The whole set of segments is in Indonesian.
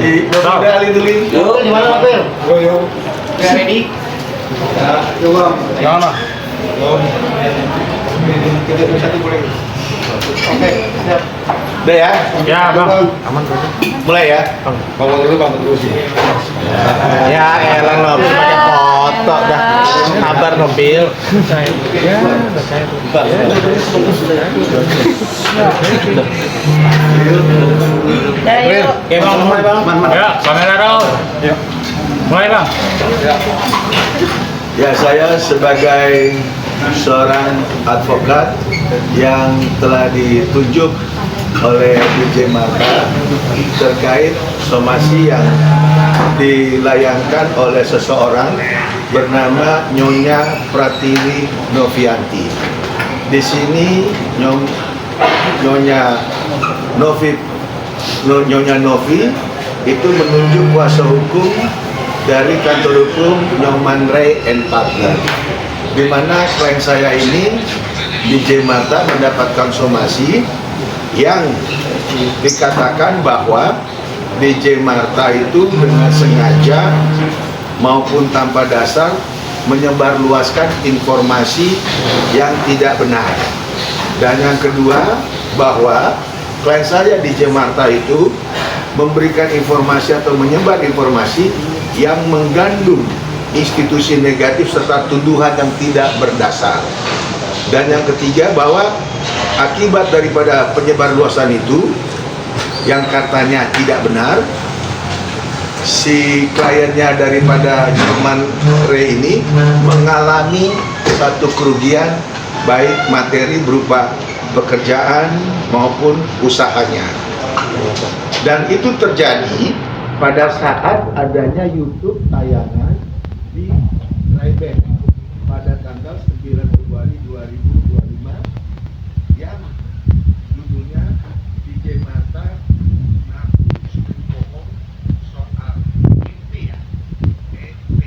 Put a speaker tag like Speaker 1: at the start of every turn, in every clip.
Speaker 1: Dari dulu.
Speaker 2: Yuk, gimana Pak Pil?
Speaker 1: Yuk.
Speaker 2: Ready?
Speaker 1: Coba.
Speaker 3: Jangan.
Speaker 1: Kita satu boleh.
Speaker 2: Oke, siap.
Speaker 1: Udah ya?
Speaker 3: Ya, Bang. Aman berarti.
Speaker 1: Mulai ya? Bangun dulu, bangun dulu sih.
Speaker 3: Ya, elang lo pakai foto dah. Kabar mobil. Ya, saya tuh. Oke, Bang, mulai, Bang. Ya, kamera roll. Ya. Mulai, Bang.
Speaker 4: Ya, saya sebagai seorang advokat yang telah ditunjuk oleh DJ Marta terkait somasi yang dilayangkan oleh seseorang bernama Nyonya Pratiwi Novianti. Di sini Nyonya Novi itu menunjuk kuasa hukum dari kantor hukum Nyoman Ray and Partner, di mana klien saya ini DJ Marta mendapatkan somasi yang dikatakan bahwa DJ Marta itu dengan sengaja maupun tanpa dasar menyebarluaskan informasi yang tidak benar. Dan yang kedua, bahwa klien saya DJ Marta itu memberikan informasi atau menyebar informasi yang menggandung institusi negatif serta tuduhan yang tidak berdasar. Dan yang ketiga, bahwa akibat daripada penyebarluasan itu yang katanya tidak benar, si kliennya daripada Nyoman Ray ini mengalami satu kerugian baik materi berupa pekerjaan maupun usahanya. Dan itu terjadi pada saat adanya YouTube tayangan di Rayben pada tanggal 9 Februari 2025 yang judulnya DJ Marta ngaku sering bohong soal EP ya, EP.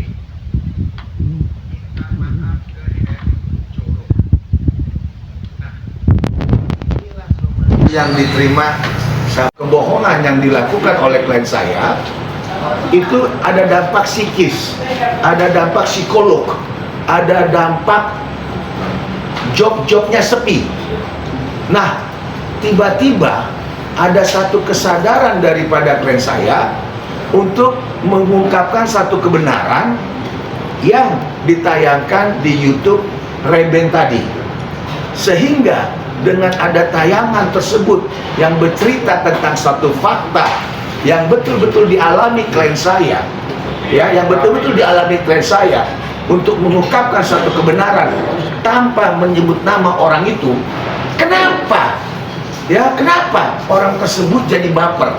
Speaker 4: Minta maaf ke Erick Coro. Nah, inilah somasi yang diterima. Kebohongan yang dilakukan oleh klien saya itu ada dampak psikis, ada dampak psikolog, ada dampak job-jobnya sepi. Nah, tiba-tiba ada satu kesadaran daripada klien saya untuk mengungkapkan satu kebenaran yang ditayangkan di YouTube Rayben tadi, sehingga dengan ada tayangan tersebut yang bercerita tentang satu fakta yang betul-betul dialami klien saya, ya, yang betul-betul dialami klien saya untuk mengungkapkan satu kebenaran tanpa menyebut nama orang itu. Kenapa? Ya, kenapa orang tersebut jadi baper?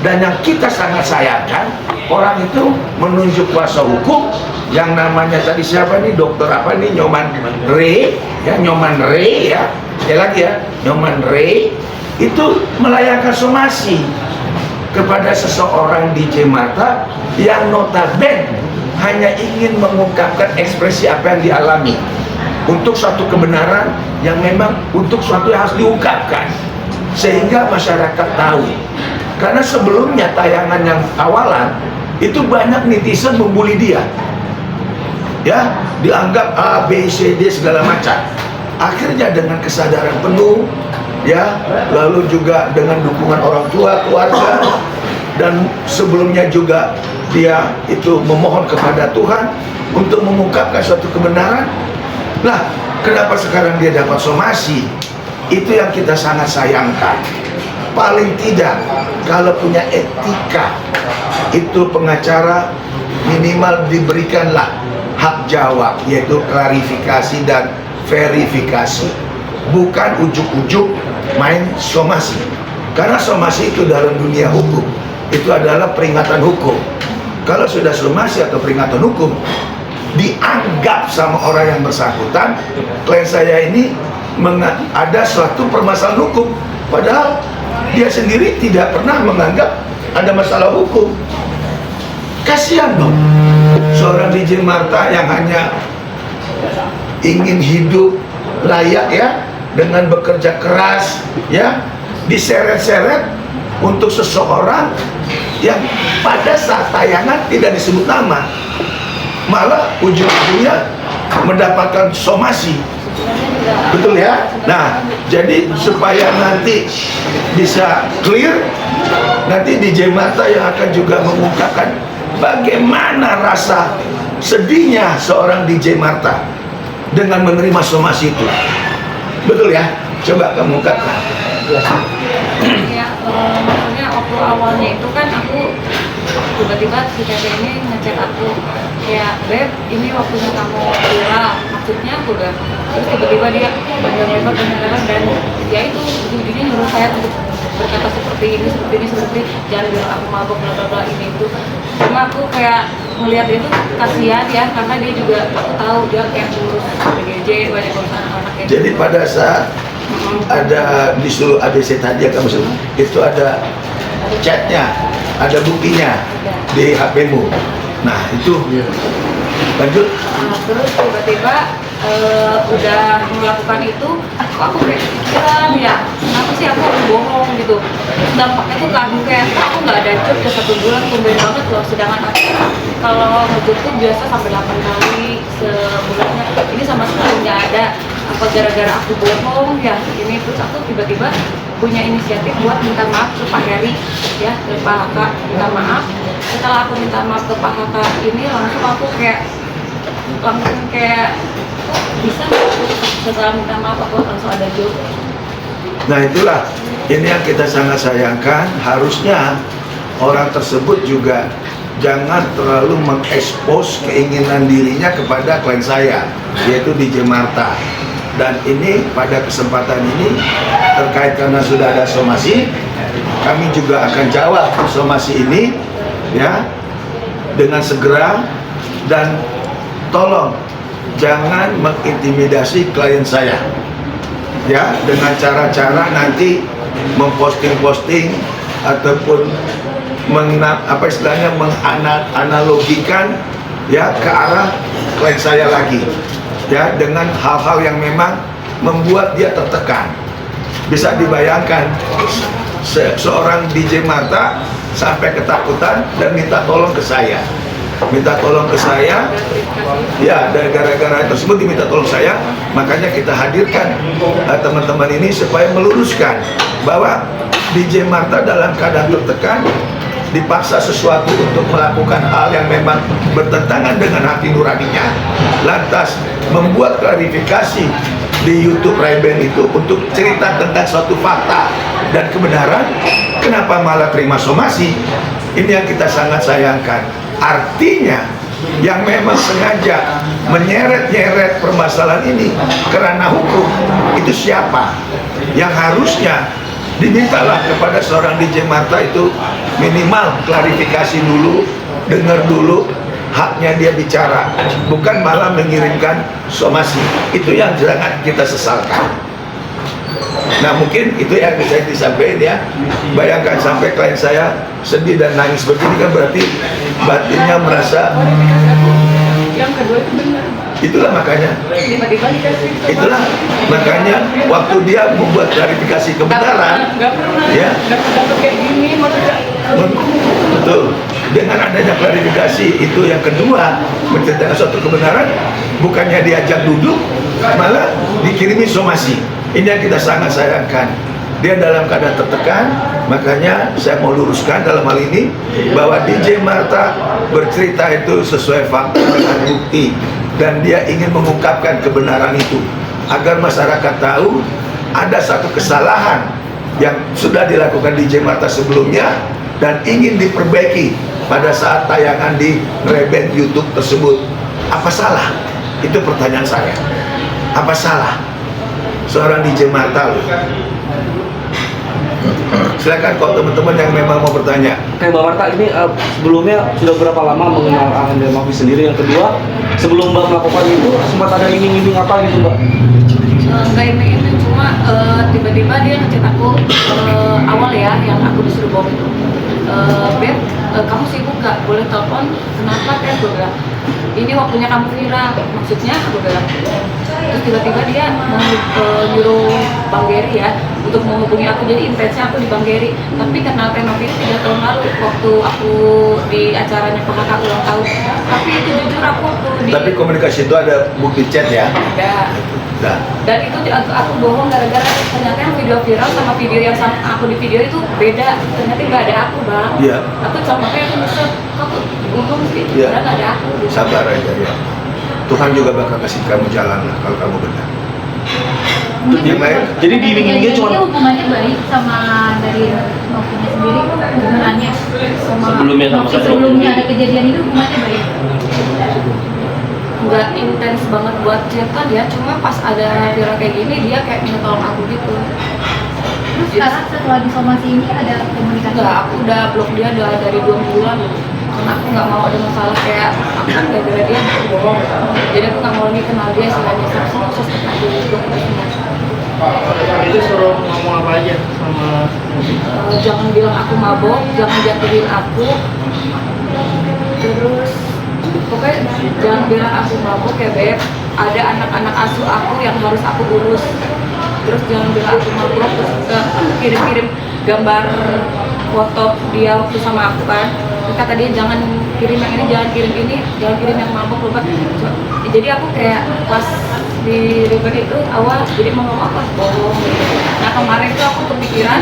Speaker 4: Dan yang kita sangat sayangkan, orang itu menunjuk kuasa hukum yang namanya tadi siapa nih, dokter apa nih, Nyoman Ray, ya, Nyoman Ray, ya, sekali lagi ya, Nyoman Ray itu melayangkan somasi kepada seseorang DJ Marta yang notabene hanya ingin mengungkapkan ekspresi apa yang dialami untuk suatu kebenaran yang memang untuk suatu yang harus diungkapkan sehingga masyarakat tahu. Karena sebelumnya tayangan yang awalan itu banyak netizen membuli dia, ya, dianggap A, B, C, D segala macam. Akhirnya dengan kesadaran penuh, ya, lalu juga dengan dukungan orang tua, keluarga, dan sebelumnya juga dia itu memohon kepada Tuhan untuk mengungkapkan suatu kebenaran. Nah, kenapa sekarang dia dapat somasi? Itu yang kita sangat sayangkan. Paling tidak, kalau punya etika, itu pengacara minimal diberikanlah hak jawab, yaitu klarifikasi dan verifikasi, bukan ujuk-ujuk main somasi. Karena somasi itu dalam dunia hukum itu adalah peringatan hukum. Kalau sudah somasi atau peringatan hukum dianggap sama orang yang bersangkutan, klien saya ini ada suatu permasalahan hukum, padahal dia sendiri tidak pernah menganggap ada masalah hukum. Kasihan dong seorang DJ Marta yang hanya ingin hidup layak, ya, dengan bekerja keras, ya, diseret-seret untuk seseorang yang pada saat tayangan tidak disebut nama, malah ujung-ujungnya mendapatkan somasi. Betul ya? Nah, jadi supaya nanti bisa clear, nanti DJ Marta yang akan juga mengungkapkan bagaimana rasa sedihnya seorang DJ Marta dengan menerima somasi itu. Betul ya? Coba kamu ungkapkan.
Speaker 5: Ya, maksudnya waktu awalnya itu kan aku tiba-tiba si Tete ini ngechat aku kayak, Beb, ini waktunya kamu viral, maksudnya aku udah, terus tiba-tiba dia panjang lebar dan ya itu ujung-ujungnya nyuruh saya untuk berkata seperti ini, jangan bilang aku mabok, bla bla bla ini itu. Cuma aku kayak melihat dia tuh kasihan ya, karena dia juga, aku tahu dia kayak ngurus PGJ, banyak urusan anak kayak
Speaker 4: Jadi pada saat ada disuruh ABC tadi ya kamu sebut, itu ada chatnya, ada buktinya di HP-mu. Nah itu lanjut.
Speaker 5: Nah, terus tiba-tiba udah melakukan itu, kok aku kayak pikiran ya, kenapa sih aku harus bohong gitu. Terus dampaknya tuh ke aku kayak, aku nggak ada job udah 1 bulan, tumben banget loh. Sedangkan aku kalau ngejob tuh biasa sampai 8 kali sebulannya, ini sama sekali nggak ada. Apa gara-gara aku bohong ya ini. Terus aku tiba-tiba punya inisiatif buat minta maaf ke Pak Heri ya, ke Pak Haka, minta maaf. Setelah aku minta maaf ke Pak Haka ini, langsung aku kayak bisa setelah minta maaf aku langsung ada job.
Speaker 4: Nah itulah, ini yang kita sangat sayangkan. Harusnya orang tersebut juga jangan terlalu mengekspos keinginan dirinya kepada klien saya, yaitu DJ Marta. Dan ini pada kesempatan ini terkait karena sudah ada somasi, kami juga akan jawab somasi ini ya dengan segera. Dan tolong jangan mengintimidasi klien saya ya dengan cara-cara nanti memposting-posting ataupun menganalogikan ya ke arah klien saya lagi ya, dengan hal-hal yang memang membuat dia tertekan. Bisa dibayangkan seorang DJ Marta sampai ketakutan dan minta tolong ke saya, ya, dari gara-gara tersebut diminta tolong saya. Makanya kita hadirkan teman-teman ini supaya meluruskan bahwa DJ Marta dalam keadaan tertekan, dipaksa sesuatu untuk melakukan hal yang memang bertentangan dengan hati nuraninya, lantas membuat klarifikasi di YouTube Ray-Ban itu untuk cerita tentang suatu fakta dan kebenaran, kenapa malah terima somasi? Ini yang kita sangat sayangkan. Artinya yang memang sengaja menyeret-nyeret permasalahan ini kerana hukum itu siapa? Yang harusnya dimintalah kepada seorang DJ Marta itu minimal klarifikasi dulu, dengar dulu haknya dia bicara, bukan malah mengirimkan somasi. Itu yang sangat kita sesalkan. Nah mungkin itu yang bisa disampaikan ya. Bayangkan sampai klien saya sedih dan nangis begini, kan berarti batinnya merasa.
Speaker 5: Yang kedua itu benar.
Speaker 4: Itulah makanya waktu dia membuat klarifikasi kebenaran,
Speaker 5: nggak pernah
Speaker 4: ya,
Speaker 5: kayak gini maksudnya.
Speaker 4: betul, dengan adanya klarifikasi itu yang kedua menceritakan suatu kebenaran, bukannya diajak duduk malah dikirimi somasi. Ini yang kita sangat sayangkan. Dia dalam keadaan tertekan, makanya saya mau luruskan dalam hal ini bahwa DJ Marta bercerita itu sesuai fakta dengan bukti, dan dia ingin mengungkapkan kebenaran itu agar masyarakat tahu ada satu kesalahan yang sudah dilakukan DJ Marta sebelumnya dan ingin diperbaiki pada saat tayangan di Ray-Ban YouTube tersebut. Apa salah? Itu pertanyaan saya. Apa salah seorang DJ Marta loh? Silakan kok teman-teman yang memang mau bertanya.
Speaker 6: Kayak Mbak Marta ini sebelumnya sudah berapa lama mengenal Angel Mafis sendiri? Yang kedua, sebelum Mbak melakukan itu sempat ada iming-iming apa gitu Mbak?
Speaker 5: Nggak iming-iming, cuma tiba-tiba dia ngechat aku awal ya, yang aku disuruh bohong itu. Beb, kamu sibuk gak? Boleh boleh telepon, kenapa Teh? Gue bilang, ini waktunya kamu viral, maksudnya gue bilang. Terus tiba-tiba dia mau nyuruh Bang Geri ya untuk menghubungi aku, jadi intensnya aku di Bang Geri. Tapi kenal Teh Novi 3 tahun lalu waktu aku di acaranya PKK ulang tahun. Tapi itu jujur aku tuh di...
Speaker 4: Tapi komunikasi itu ada bukti chat ya?
Speaker 5: Ada.
Speaker 4: Nah,
Speaker 5: Dan itu aku bohong gara-gara ternyata yang video viral sama video yang sama aku di video itu beda. Ternyata nggak ada aku, Bang.
Speaker 4: Iya.
Speaker 5: Aku cuma makanya aku nyesel, aku untung sih,
Speaker 4: Iya.
Speaker 5: karena nggak ada aku. Gitu.
Speaker 4: sabar aja ya. Tuhan juga bakal kasih kamu jalan lah kalau kamu benar. Yang lain?
Speaker 6: Jadi diiming-imingnya cuma
Speaker 7: hubungannya baik sama dari Novinya sendiri, hubungannya sama
Speaker 6: Sebelumnya sama
Speaker 7: Novi
Speaker 6: sekali.
Speaker 7: sebelumnya ada kejadian itu hubungannya baik.
Speaker 5: Nggak intens banget buat chatan ya, cuma pas ada viral kayak gini dia kayak minta tolong aku gitu.
Speaker 7: Terus sekarang setelah disomasi ini ada komunikasi?
Speaker 5: Enggak, aku udah blok dia udah dari 2 bulan loh. Karena aku nggak mau ada masalah kayak aku kan gara-gara dia aku bohong. Jadi aku nggak mau lagi kenal dia istilahnya sama sosmed aja gitu.
Speaker 2: Itu suruh ngomong apa aja sama
Speaker 5: Jangan bilang aku mabok, jangan jatuhin aku. Terus pokoknya jangan bilang aku mabok ya Beb. Ada anak-anak asuh aku yang harus aku urus. Terus jangan bilang aku mabok, terus kirim-kirim gambar foto dia waktu sama aku kan. Terus kata dia jangan kirim yang ini, jangan kirim ini, jangan kirim yang mabok lupa. Jadi aku kayak pas di ribbon itu awal jadi mau ngomong apa bohong gitu. Nah kemarin tuh aku kepikiran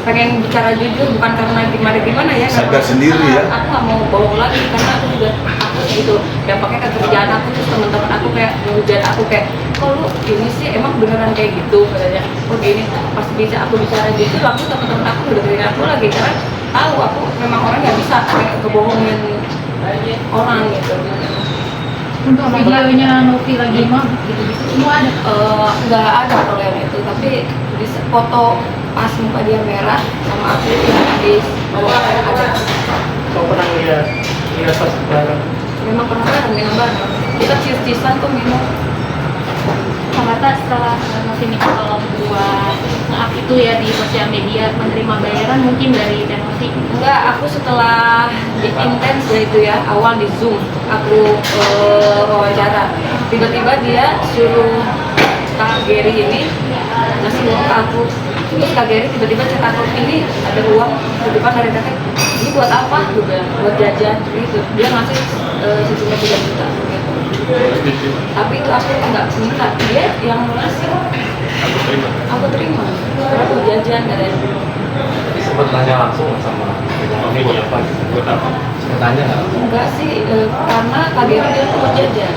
Speaker 5: pengen bicara jujur, bukan karena gimana ya,
Speaker 4: Sadar sendiri ya.
Speaker 5: aku nggak mau bohong lagi karena aku juga takut gitu dampaknya ke kerjaan aku. Terus teman-teman aku kayak menghujat aku kayak, kok lu ini sih emang beneran kayak gitu katanya. Kok gini, pas bisa aku bicara jujur langsung teman-teman aku udah dengerin aku lagi karena tahu aku memang orang nggak bisa kayak kebohongin orang gitu.
Speaker 7: Untuk videonya Novi lagi mabuk gitu-gitu semua ada?
Speaker 5: Nggak ada kalau yang itu, tapi di foto pas muka dia merah sama aku yang habis bawa ada.
Speaker 2: kau pernah lihat pas bareng?
Speaker 5: Memang pernah bareng minum bareng. Kita cheers-cheersan kok minum.
Speaker 7: Kata setelah Novi minta tolong buat nge-up itu ya di sosial media menerima bayaran mungkin dari Novi.
Speaker 5: Enggak, aku setelah di intens ya itu ya, awal di Zoom aku wawancara. Tiba-tiba dia suruh Kak Geri ini ngasih uang ke aku. Terus Kak Geri tiba-tiba chat aku, ini ada uang tiba-tiba dari kakek. Ini buat apa? Gue bilang, buat jajan gitu. Dia ngasih sejumlah 3 juta gitu. Tapi itu aku nggak minta, dia yang ngasih. Aku terima. Karena aku jajan katanya.
Speaker 3: Jadi sempat tanya langsung sama Novi buat apa gitu? Buat apa? Sempat tanya nggak?
Speaker 5: Enggak sih, karena Kak Geri bilang aku buat jajan.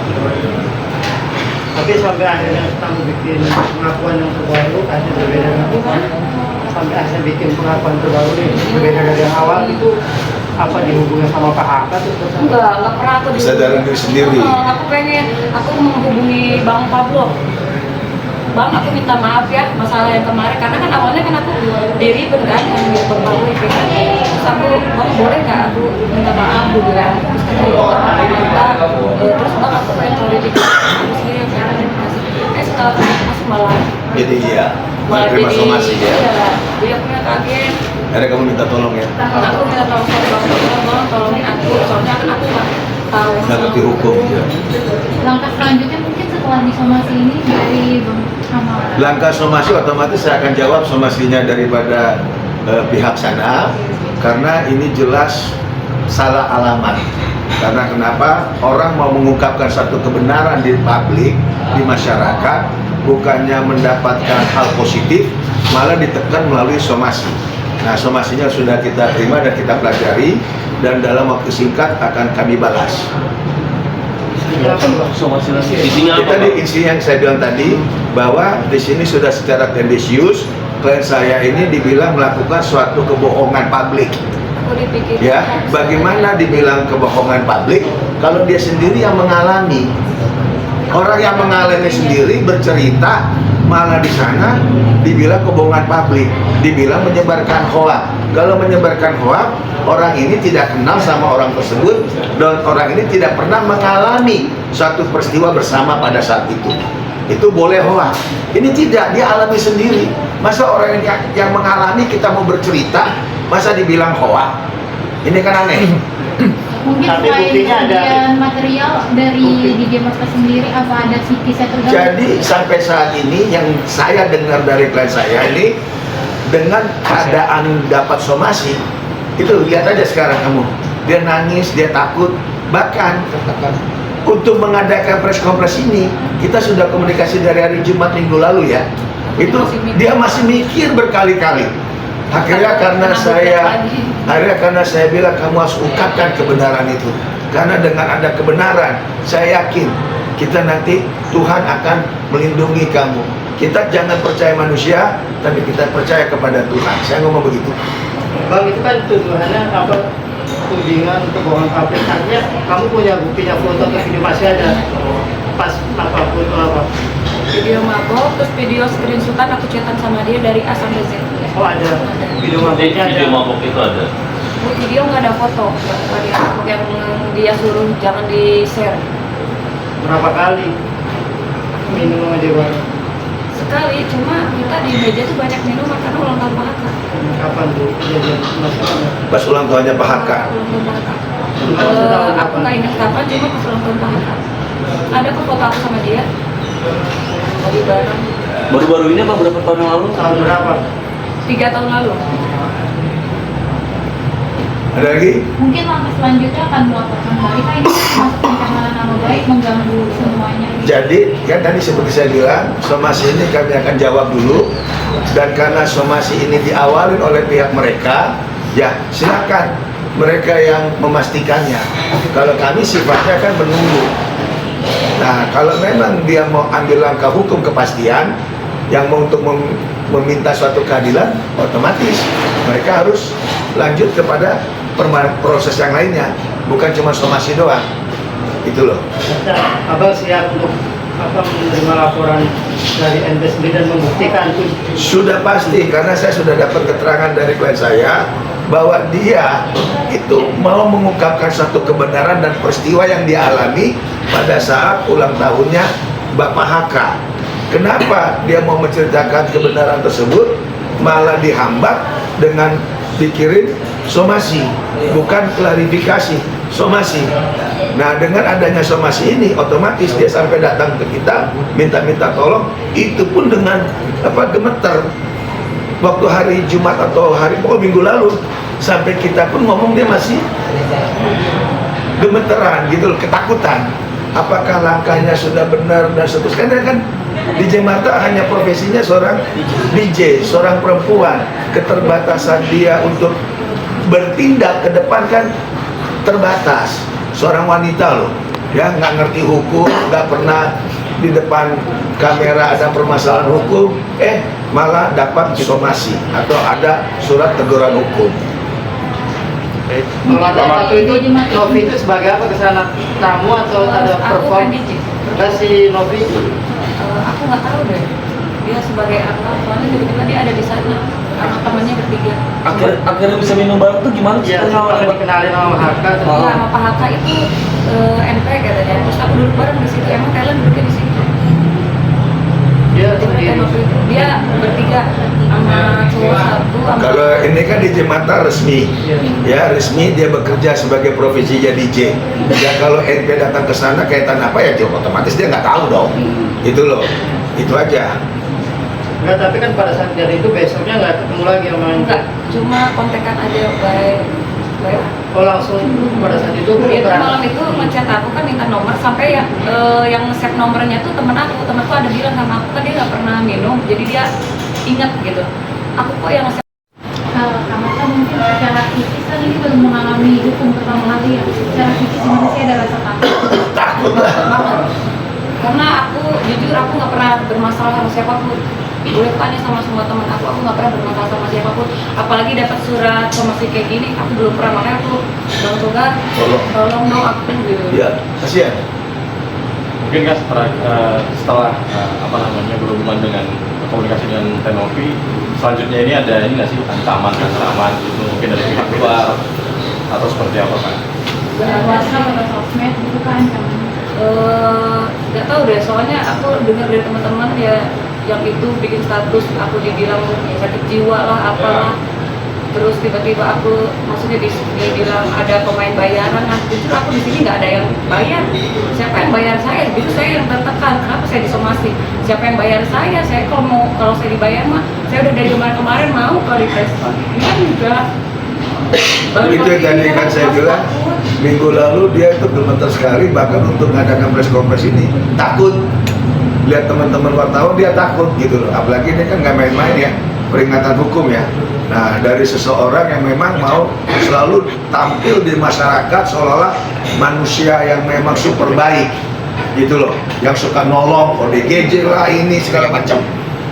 Speaker 2: Tapi sampai akhirnya kamu bikin pengakuan yang terbaru ada berbeda dengan
Speaker 5: Gimana?
Speaker 2: sampai akhirnya bikin pengakuan terbaru nih berbeda dari yang awal itu apa dihubungin sama Pak Haka tuh?
Speaker 5: Enggak pernah aku
Speaker 4: Kesadaran diri sendiri.
Speaker 5: Aku pengen, aku menghubungi Bang Pablo. Bang, aku minta maaf ya masalah yang kemarin karena kan awalnya kan aku di ribbon kan yang di Bang Pablo itu kan. Terus aku, Bang boleh nggak aku minta maaf dulu bilang. Terus kata dia minta, terus Bang aku pengen klarifikasi aku sendiri yang pengen klarifikasi. Setelah klarifikasi malah
Speaker 4: Jadi iya, menerima somasi ya.
Speaker 5: Iya, jadi aku yang kaget.
Speaker 4: Akhirnya kamu minta tolong ya.
Speaker 5: Aku minta tolong sama Bang Pablo, tolongin aku soalnya kan aku nggak tahu.
Speaker 4: Nggak ngerti hukum ya.
Speaker 7: Langkah selanjutnya mungkin setelah disomasi ini dari Bang sama
Speaker 4: Langkah somasi otomatis saya akan jawab somasinya daripada pihak sana karena ini jelas salah alamat. Karena kenapa orang mau mengungkapkan satu kebenaran di publik, di masyarakat, bukannya mendapatkan hal positif, malah ditekan melalui somasi. Nah, somasinya sudah kita terima dan kita pelajari dan dalam waktu singkat akan kami balas.
Speaker 6: somasi lagi. Isinya apa?
Speaker 4: Kita di insinya yang saya bilang tadi bahwa di sini sudah secara tendensius klien saya ini dibilang melakukan suatu kebohongan publik.
Speaker 5: Aku dipikir.
Speaker 4: Ya, bagaimana dibilang kebohongan publik kalau dia sendiri yang mengalami? Orang yang mengalami sendiri bercerita malah di sana dibilang kebohongan publik, dibilang menyebarkan hoak. Kalau menyebarkan hoak, orang ini tidak kenal sama orang tersebut dan orang ini tidak pernah mengalami suatu peristiwa bersama pada saat itu. Itu boleh hoak. Ini tidak, dia alami sendiri. Masa orang yang mengalami kita mau bercerita, masa dibilang hoak? Ini kan aneh.
Speaker 7: Mungkin
Speaker 2: Tapi
Speaker 7: selain
Speaker 2: buktinya ada.
Speaker 7: kerugian material dari
Speaker 2: Bukti.
Speaker 7: DJ Marta sendiri, apa ada psikisnya terganggu?
Speaker 4: Jadi sampai saat ini yang saya dengar dari klien saya ini, dengan keadaan dapat somasi, itu lihat aja sekarang kamu, dia nangis, dia takut, bahkan untuk mengadakan press conference ini kita sudah komunikasi dari hari Jumat minggu lalu ya, itu dia masih mikir berkali-kali. Akhirnya karena saya bilang kamu harus ungkapkan kebenaran itu, karena dengan ada kebenaran saya yakin kita nanti Tuhan akan melindungi kamu. Kita jangan percaya manusia, tapi kita percaya kepada Tuhan. Saya ngomong begitu.
Speaker 2: Bang, itu kan tuduhannya apa? Tudingan kebohongan publik. Artinya kamu punya buktinya, foto atau video masih ada pas apa foto apa?
Speaker 5: Video mabok, terus video screenshotan aku chatan sama dia dari A sampai Z.
Speaker 2: Oh ada video mabuknya ada.
Speaker 6: Video mabok itu ada.
Speaker 5: Video nggak ada foto, yang dia suruh jangan di share.
Speaker 2: Berapa kali minum sama dia bang?
Speaker 5: Sekali, cuma kita di meja tuh banyak minum karena ulang tahun Pak Haka.
Speaker 2: Kapan tuh kejadian masalahnya?
Speaker 4: Pas ulang tahunnya Pak Haka.
Speaker 5: Ulang tahun Pak Haka. Aku nggak ingat kapan, cuma pas ulang tahun Pak Haka. Ada kok foto aku sama dia. Lagi bareng.
Speaker 6: Baru-baru ini apa berapa tahun yang lalu?
Speaker 2: Tahun berapa?
Speaker 5: 3 tahun lalu.
Speaker 4: Ada lagi?
Speaker 7: Mungkin langkah selanjutnya akan melaporkan balik, ini masuk pencemaran nama baik, mengganggu semuanya.
Speaker 4: Jadi kan tadi seperti saya bilang, somasi ini kami akan jawab dulu, dan karena somasi ini diawalin oleh pihak mereka, ya silakan mereka yang memastikannya. Kalau kami sifatnya kan menunggu. Nah, kalau memang dia mau ambil langkah hukum kepastian, yang mau untuk meminta suatu keadilan, otomatis mereka harus lanjut kepada proses yang lainnya, bukan cuma somasi doang. Itu loh.
Speaker 2: Abang siap untuk apa menerima laporan dari NB sendiri dan membuktikan itu?
Speaker 4: Sudah pasti, karena saya sudah dapat keterangan dari klien saya bahwa dia itu mau mengungkapkan satu kebenaran dan peristiwa yang dia alami pada saat ulang tahunnya Bapak Haka. Kenapa dia mau menceritakan kebenaran tersebut, malah dihambat dengan dikirim somasi, bukan klarifikasi, somasi. Nah, dengan adanya somasi ini, otomatis dia sampai datang ke kita minta tolong, itu pun dengan gemeter. Waktu hari Jumat atau hari minggu lalu, sampai kita pun ngomong dia masih gemeteran gitu loh, ketakutan. Apakah langkahnya sudah benar dan seterusnya? Karena kan DJ Marta hanya profesinya seorang DJ, seorang perempuan. Keterbatasan dia untuk bertindak ke depan kan terbatas. Seorang wanita loh, ya nggak ngerti hukum, nggak pernah di depan kamera ada permasalahan hukum, malah dapat somasi atau ada surat teguran hukum.
Speaker 2: Kalau ada waktu itu Novi itu sebagai apa kesana, tamu atau ada
Speaker 5: Aku kan
Speaker 2: perform?
Speaker 5: DJ.
Speaker 2: Si Novi
Speaker 5: Aku nggak tahu deh dia sebagai apa, soalnya tiba-tiba dia ada di sana sama temannya bertiga.
Speaker 6: Akhirnya bisa minum bareng tuh gimana sih?
Speaker 2: ya sempat dikenalin sama Haka tuh.
Speaker 5: Iya, sama Pak Haka itu MP katanya, terus aku duduk bareng di situ, emang Thailand duduknya di situ.
Speaker 2: Dia
Speaker 5: Mereka
Speaker 2: sendiri.
Speaker 5: waktu itu dia bertiga sama cowok satu sama
Speaker 4: Kalau ini kan DJ Marta resmi, ya resmi dia bekerja sebagai profesinya DJ. Ya kalau NP datang ke sana kaitan apa ya, dia otomatis dia nggak tahu dong. Itu loh, itu aja.
Speaker 2: Enggak, tapi kan pada saat dari itu besoknya nggak ketemu lagi sama
Speaker 5: enggak, cuma kontekan aja baik.
Speaker 2: Oh langsung pada saat itu
Speaker 5: Dia tuh
Speaker 2: berani.
Speaker 5: malam itu ngechat aku kan minta nomor, sampai yang nge-save nomornya tuh temenku ada bilang sama aku kan dia nggak pernah minum, jadi dia ingat gitu. Aku kok yang nge-save.
Speaker 7: Kak Marta, mungkin secara psikis kan ini belum mengalami hukum pertama kali ya. Secara psikis gimana sih, ada rasa takut?
Speaker 4: Takut lah.
Speaker 5: banget, karena aku jujur aku nggak pernah bermasalah sama siapapun. Boleh tanya sama semua teman aku nggak pernah bermasalah sama siapapun, apalagi dapat surat somasi kayak gini aku belum pernah. Makanya aku Bang Togar tolong dong aku gitu.
Speaker 4: Ya, kasihan.
Speaker 8: Mungkin kan setelah berhubungan dengan komunikasi dengan Tenovi, selanjutnya ini ada ini nggak sih ancaman gitu mungkin dari pihak luar atau seperti apa kan?
Speaker 7: WhatsApp atau sosmed itu kan
Speaker 5: Nggak tahu deh, soalnya aku dengar dari teman-teman ya yang itu bikin status aku dibilang sakit jiwa lah apalah. terus tiba-tiba aku maksudnya dibilang ada pemain bayaran. Nah justru aku di sini nggak ada yang bayar. Siapa yang bayar saya? Justru saya yang tertekan. Kenapa saya disomasi? Siapa yang bayar saya? Saya kalau saya dibayar mah saya udah dari kemarin mau ke replacement. Ini kan juga
Speaker 4: Itu yang tadi kan saya bilang, minggu lalu dia itu gemeter sekali bahkan untuk mengadakan press conference ini. Takut lihat teman-teman wartawan, dia takut gitu loh. Apalagi ini kan nggak main-main ya, peringatan hukum ya. Nah, dari seseorang yang memang mau selalu tampil di masyarakat seolah-olah manusia yang memang super baik gitu loh, yang suka nolong, ODGJ lah ini segala macam.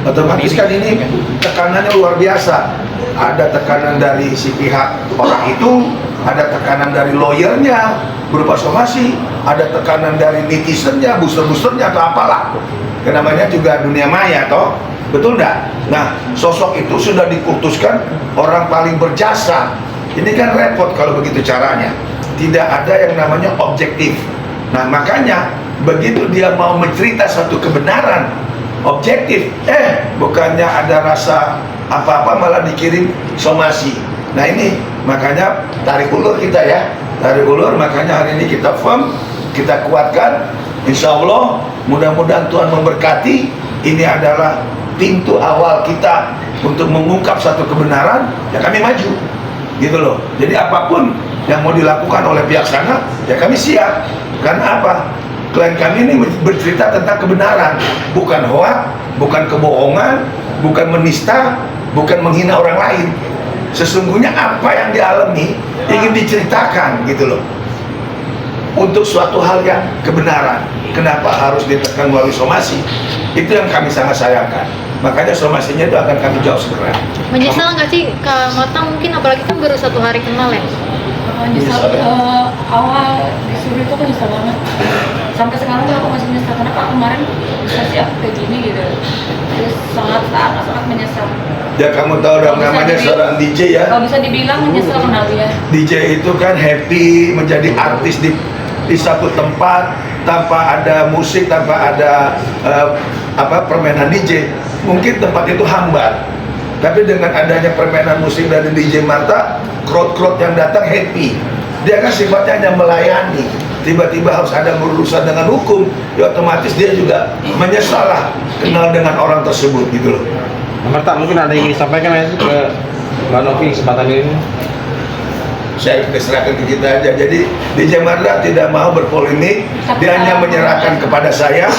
Speaker 4: Otomatis kan ini tekanannya luar biasa. Ada tekanan dari si pihak orang itu, ada tekanan dari lawyernya berupa somasi, ada tekanan dari netizennya, booster-boosternya atau apalah. Yang namanya juga dunia maya toh. Betul enggak? Nah, sosok itu sudah dikultuskan orang paling berjasa. Ini kan repot kalau begitu caranya. Tidak ada yang namanya objektif. Nah, makanya begitu dia mau mencerita satu kebenaran objektif, bukannya ada rasa apa-apa malah dikirim somasi. Nah, ini makanya tarik ulur kita ya. Tarik ulur, makanya hari ini kita firm, kita kuatkan. Insya Allah, mudah-mudahan Tuhan memberkati. Ini adalah pintu awal kita untuk mengungkap satu kebenaran, ya kami maju gitu loh. Jadi apapun yang mau dilakukan oleh pihak sana, ya kami siap. Karena apa? Klien kami ini bercerita tentang kebenaran, bukan hoak, bukan kebohongan, bukan menista, bukan menghina orang lain. Sesungguhnya apa yang dialami ingin diceritakan gitu loh, untuk suatu hal yang kebenaran. Kenapa harus ditekan melalui somasi? Itu yang kami sangat sayangkan. Makanya somasinya itu akan kami jawab segera.
Speaker 9: Menyesal nggak sih Kak Mata, mungkin apalagi kan baru 1 hari kenal ya?
Speaker 5: Menyesal, awal disuruh itu menyesal banget. Sampai sekarang tuh aku masih menyesal, kenapa kemarin bisa sih aku kayak gini gitu. Terus sangat menyesal.
Speaker 4: Ya kamu tahu dong namanya seorang DJ ya.
Speaker 5: Kalau bisa dibilang menyesal kenal dia.
Speaker 4: DJ itu kan happy menjadi artis di satu tempat tanpa ada musik, tanpa ada permainan DJ. Mungkin tempat itu hambar. Tapi dengan adanya permainan musik dari DJ Marta, crowd yang datang happy. Dia kan sifatnya hanya melayani. Tiba-tiba harus ada berurusan dengan hukum, ya otomatis dia juga menyesal lah kenal dengan orang tersebut gitu loh.
Speaker 3: Marta, mungkin ada yang disampaikan ya ke Mbak Novi kesempatan ini?
Speaker 4: Saya serahkan ke kita aja. Jadi DJ Marta tidak mau berpolemik, dia hanya menyerahkan kepada saya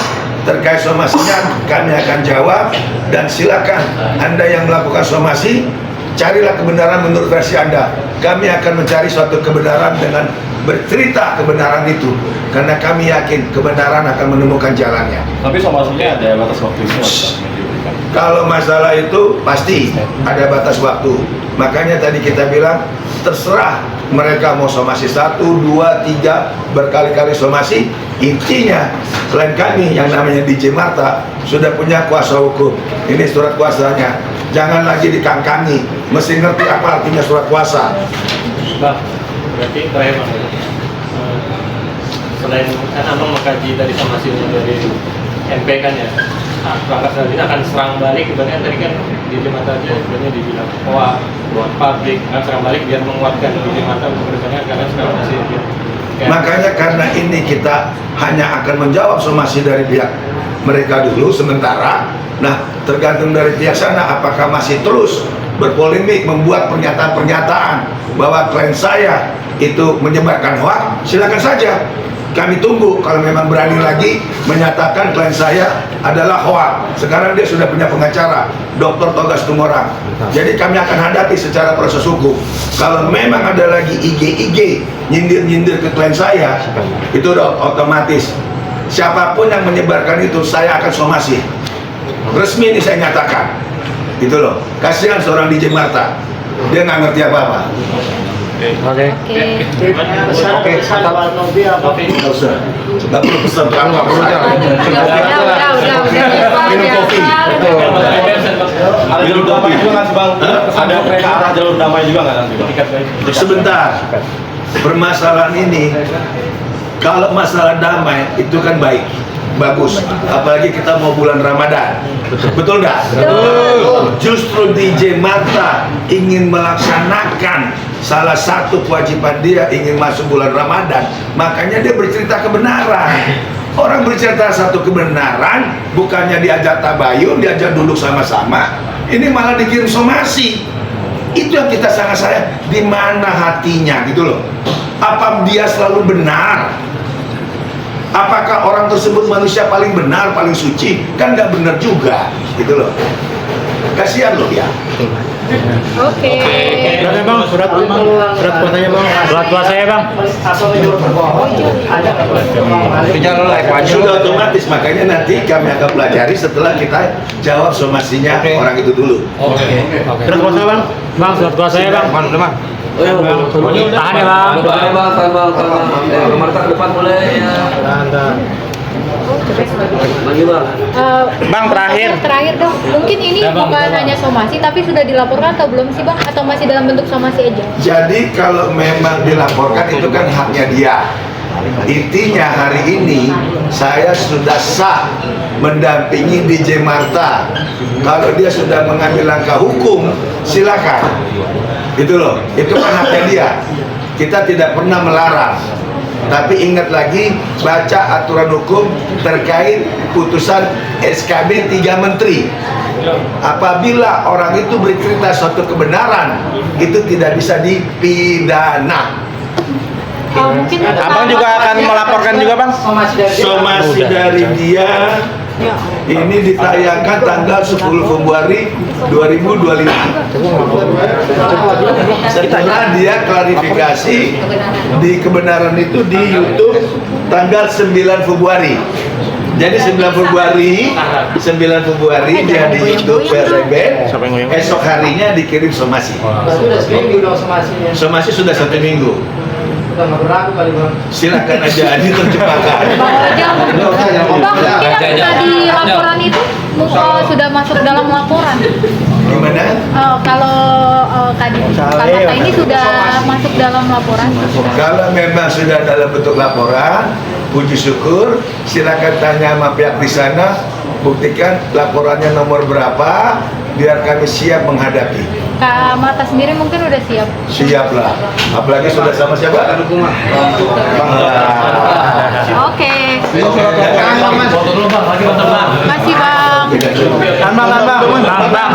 Speaker 4: terkait somasinya. Kami akan jawab, dan silakan Anda yang melakukan somasi, carilah kebenaran menurut versi Anda. Kami akan mencari suatu kebenaran dengan bercerita kebenaran itu, karena kami yakin kebenaran akan menemukan jalannya.
Speaker 8: Tapi somasinya ada batas waktunya.
Speaker 4: Kalau masalah itu pasti ada batas waktu. Makanya tadi kita bilang terserah mereka mau somasi 1, 2, 3, berkali-kali somasi. Intinya klien kami yang namanya DJ Marta sudah punya kuasa hukum. Ini surat kuasanya. Jangan lagi dikangkangi. Mesti ngerti apa artinya surat kuasa.
Speaker 10: Bang, berarti terakhir Bang, selain kan Abang mengkaji tadi somasi dari NP kan ya, langkah selanjutnya akan serang balik. Ibaratnya tadi kan di Mata aja sebenarnya dibilang buat publik, akan serang balik biar menguatkan di Mata untuk kedepannya, karena sekarang masih
Speaker 4: makanya karena ini kita hanya akan menjawab somasi dari pihak mereka dulu sementara. Nah, tergantung dari pihak sana apakah masih terus berpolemik, membuat pernyataan-pernyataan bahwa klien saya itu menyebarkan hoax, silakan saja. Kami tunggu kalau memang berani lagi menyatakan klien saya adalah hoax. Sekarang dia sudah punya pengacara, Dr. Togas Tumorang. Jadi kami akan hadapi secara proses hukum. Kalau memang ada lagi IG nyindir-nyindir ke klien saya, itu udah otomatis. Siapapun yang menyebarkan itu, saya akan somasi. Resmi ini saya nyatakan. Itu loh. Kasihan seorang DJ Marta. Dia nggak ngerti apa-apa.
Speaker 3: Oke.
Speaker 2: Pesan Pak Novi apa?
Speaker 4: Nggak usah. Nggak perlu pesan.
Speaker 3: Nggak perlu jalan.
Speaker 4: Minum kopi.
Speaker 8: Ada jalur damai juga nggak sih Bang? Ada ke arah jalur damai juga nggak nanti?
Speaker 4: Sebentar. Permasalahan ini, kalau masalah damai itu kan baik. bagus. Apalagi kita mau bulan Ramadan. Betul nggak? Betul. Justru DJ Marta ingin melaksanakan salah satu kewajiban dia, ingin masuk bulan Ramadan. Makanya dia bercerita kebenaran. Orang bercerita satu kebenaran, bukannya diajak tabayun, diajak duduk sama-sama, ini malah dikirim somasi. Itu yang kita sangat sayang, di mana hatinya gitu loh. Apa dia selalu benar? Apakah orang tersebut manusia paling benar, paling suci? Kan nggak benar juga, gitu loh. Kasihan loh ya.
Speaker 9: Oke.
Speaker 10: Suratnya bang, surat puasanya bang, surat puasanya bang.
Speaker 2: Apa menyuruh berbohong? Ada nggak?
Speaker 4: Sudah otomatis, makanya nanti kami akan pelajari setelah kita jawab somasinya orang itu dulu.
Speaker 10: Surat puasa bang, surat puasanya bang. Mana bang? Tahan ya bang.
Speaker 6: Tahan. Marta ke depan boleh ya.
Speaker 10: Tahan.
Speaker 6: Lagi bang.
Speaker 3: Bang,
Speaker 9: Terakhir dong. Mungkin ini bukan hanya somasi, tapi sudah dilaporkan atau belum sih bang? Atau masih dalam bentuk somasi aja?
Speaker 4: Jadi kalau memang dilaporkan itu kan haknya dia. Intinya hari ini saya sudah sah mendampingi DJ Marta. Kalau dia sudah mengambil langkah hukum, silakan. Itu loh, itu kan haknya dia. Kita tidak pernah melarang. Tapi ingat lagi, baca aturan hukum terkait putusan SKB 3 Menteri. Apabila orang itu bercerita suatu kebenaran, itu tidak bisa dipidana.
Speaker 9: Mungkin
Speaker 3: Abang juga akan melaporkan juga bang?
Speaker 4: Somasi dari dia ini ditayangkan tanggal 10 Februari 2025. Setelah dia klarifikasi di kebenaran itu di YouTube tanggal 9 Februari. Jadi 9 Februari dia di YouTube PRB. Esok harinya dikirim somasi.
Speaker 2: Sudah seminggu dong somasinya.
Speaker 4: Somasi sudah 1 minggu.
Speaker 2: Udah nggak berlaku kali bang.
Speaker 4: Silakan aja diterjemahkan.
Speaker 9: Bang Ojang, mungkin yang tadi laporan itu sudah masuk dalam laporan.
Speaker 4: Gimana?
Speaker 9: Kalau kata ini sudah masuk dalam laporan.
Speaker 4: Kalau memang sudah dalam bentuk laporan, puji syukur, silakan tanya sama pihak di sana, buktikan laporannya nomor berapa, biar kami siap menghadapi.
Speaker 9: Kak Marta sendiri mungkin udah siap.
Speaker 4: Siap lah, apalagi sudah sama siapa?
Speaker 9: Oke.
Speaker 10: Foto dulu bang, lagi foto bang.
Speaker 9: Masih bang.
Speaker 3: Bang.